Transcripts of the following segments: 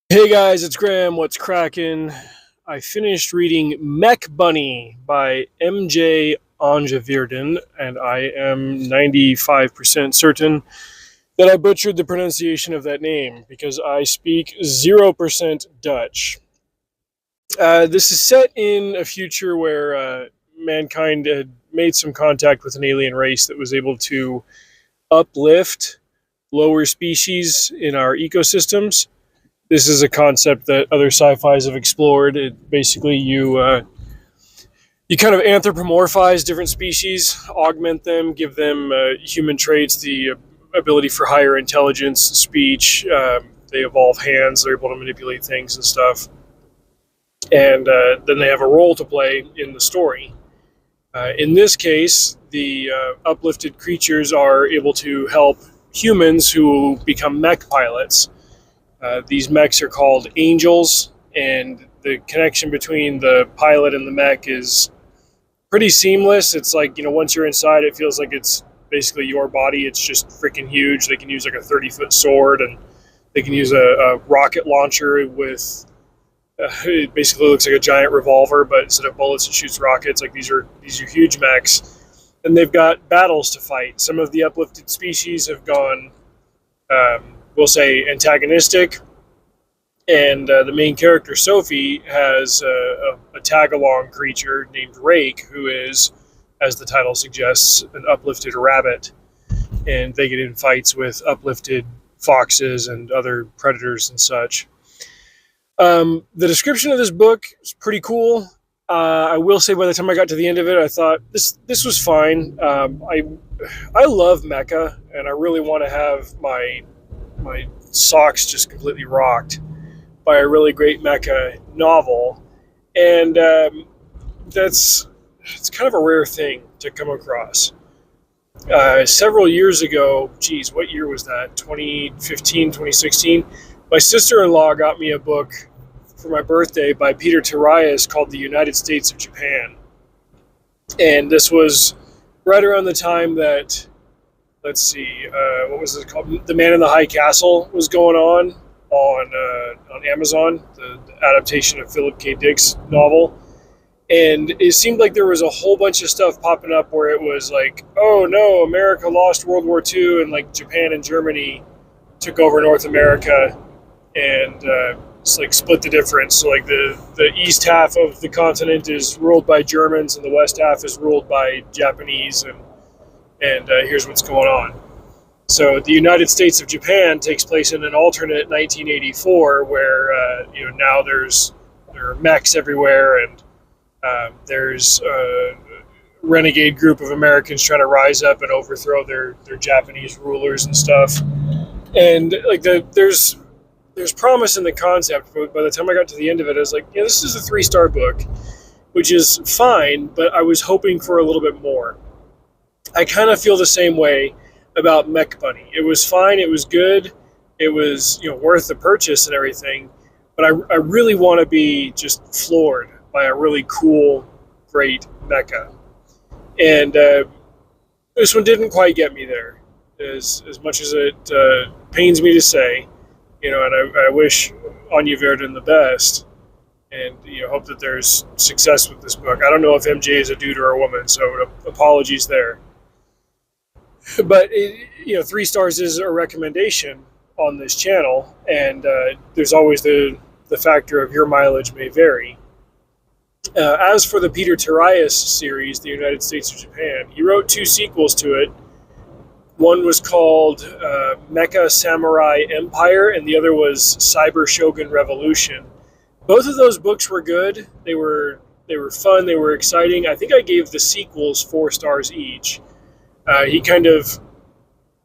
Hey guys, it's Graham. What's cracking? I finished reading Mech Bunny by MJ Anjavirden, and I am 95% certain that I butchered the pronunciation of that name because I speak 0% Dutch. This is set in a future where mankind had made some contact with an alien race that was able to uplift lower species in our ecosystems. This is a concept that other sci-fi's have explored. It basically you kind of anthropomorphize different species, augment them, give them human traits, the ability for higher intelligence, speech. They evolve hands. They're able to manipulate things and stuff, and then they have a role to play in the story. In this case, the uplifted creatures are able to help humans who become mech pilots. These mechs are called angels, and the connection between the pilot and the mech is pretty seamless. It's like, once you're inside, it feels like it's basically your body. It's just freaking huge. They can use like a 30-foot sword, and they can use a rocket launcher with. It basically looks like a giant revolver, but instead of bullets, it shoots rockets. Like these are huge mechs, and they've got battles to fight. Some of the uplifted species have gone, we'll say, antagonistic, and the main character Sophie has a tag-along creature named Rake, who is, as the title suggests, an uplifted rabbit, and they get in fights with uplifted foxes and other predators and such. The description of this book is pretty cool. I will say, by the time I got to the end of it, I thought this was fine. I love Mecha, and I really want to have my socks just completely rocked by a really great Mecha novel, and it's kind of a rare thing to come across. Several years ago, geez, what year was that? 2015, 2016. My sister-in-law got me a book for my birthday by Peter Tarias called The United States of Japan. And this was right around the time that, let's see, what was it called? The Man in the High Castle was going on Amazon, the adaptation of Philip K. Dick's novel. And it seemed like there was a whole bunch of stuff popping up where it was like, oh no, America lost World War II, and like Japan and Germany took over North America, and it's like split the difference. So like the east half of the continent is ruled by Germans, and the west half is ruled by Japanese, and here's what's going on. So the United States of Japan takes place in an alternate 1984, where now there are mechs everywhere, and there's a renegade group of Americans trying to rise up and overthrow their Japanese rulers and stuff. And like there's promise in the concept, but by the time I got to the end of it, I was like, yeah, this is a 3-star book, which is fine, but I was hoping for a little bit more. I kind of feel the same way about Mech Bunny. It was fine, it was good, it was worth the purchase and everything, but I really want to be just floored by a really cool, great mecha. And this one didn't quite get me there, as much as it pains me to say. And I wish Anya Verdon the best, and hope that there's success with this book. I don't know if MJ is a dude or a woman, so apologies there. But 3 stars is a recommendation on this channel, and there's always the factor of your mileage may vary. As for the Peter Tarias series, The United States of Japan, he wrote 2 sequels to it. One was called Mecha Samurai Empire, and the other was Cyber Shogun Revolution. Both of those books were good. They were fun. They were exciting. I think I gave the sequels 4 stars each. He kind of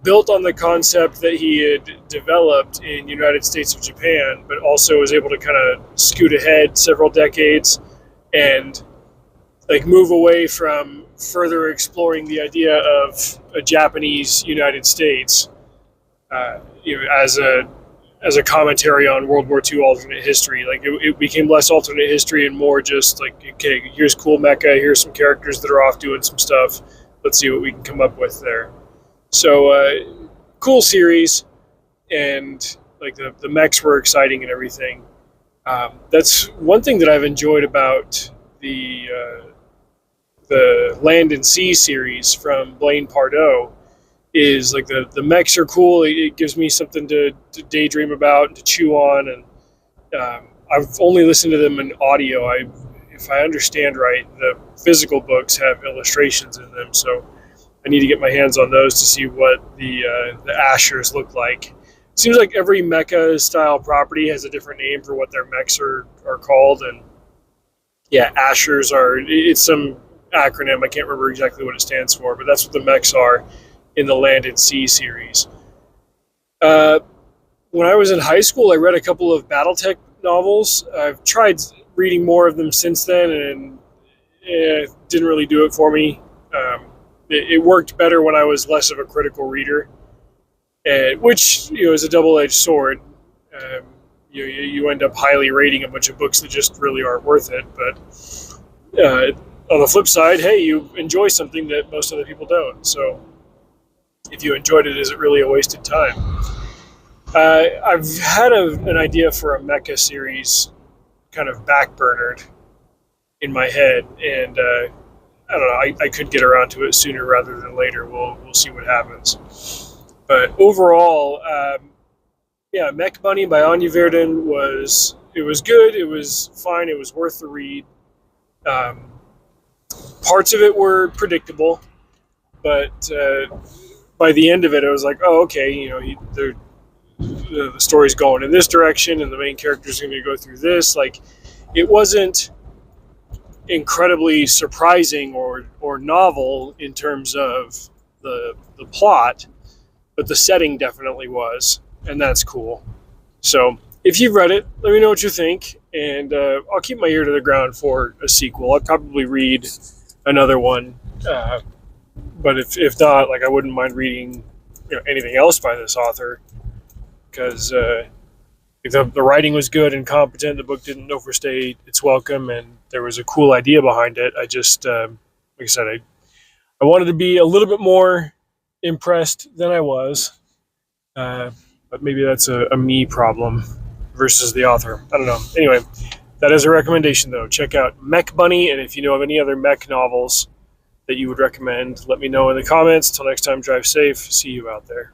built on the concept that he had developed in United States of Japan, but also was able to kind of scoot ahead several decades and like move away from further exploring the idea of a Japanese United States, as a commentary on World War II alternate history. Like it became less alternate history and more just like, okay, here's cool mecha, here's some characters that are off doing some stuff. Let's see what we can come up with there. So cool series, and like the mechs were exciting and everything. That's one thing that I've enjoyed about the Land and Sea series from Blaine Pardoe is like the mechs are cool. It gives me something to daydream about and to chew on. And I've only listened to them in audio. If I understand right, the physical books have illustrations in them, so I need to get my hands on those to see what the Ashers look like. It seems like every mecha style property has a different name for what their mechs are called, and yeah, Ashers it's some acronym. I can't remember exactly what it stands for, but that's what the mechs are in the Land and Sea series. When I was in high school, I read a couple of BattleTech novels. I've tried reading more of them since then, and it didn't really do it for me. It worked better when I was less of a critical reader, which is a double-edged sword. You end up highly rating a bunch of books that just really aren't worth it. But on the flip side, hey, you enjoy something that most other people don't. So if you enjoyed it, is it really a wasted time? I've had an idea for a mecha series kind of backburnered in my head, and I don't know, I could get around to it sooner rather than later. We'll see what happens. But overall, Mech Bunny by Anya Verdon was good, it was fine, it was worth the read. Parts of it were predictable, but by the end of it, I was like, oh, okay, the story's going in this direction, and the main character's going to go through this. Like, it wasn't incredibly surprising or novel in terms of the plot, but the setting definitely was, and that's cool. So if you've read it, let me know what you think, and I'll keep my ear to the ground for a sequel. I'll probably read another one, but if not, like, I wouldn't mind reading anything else by this author, because the writing was good and competent. The book didn't overstay its welcome, and there was a cool idea behind it. I just, like I said, I wanted to be a little bit more impressed than I was, but maybe that's a me problem versus the author. I don't know. Anyway, that is a recommendation, though. Check out Mech Bunny, and if you know of any other mech novels that you would recommend, let me know in the comments. Till next time, drive safe. See you out there.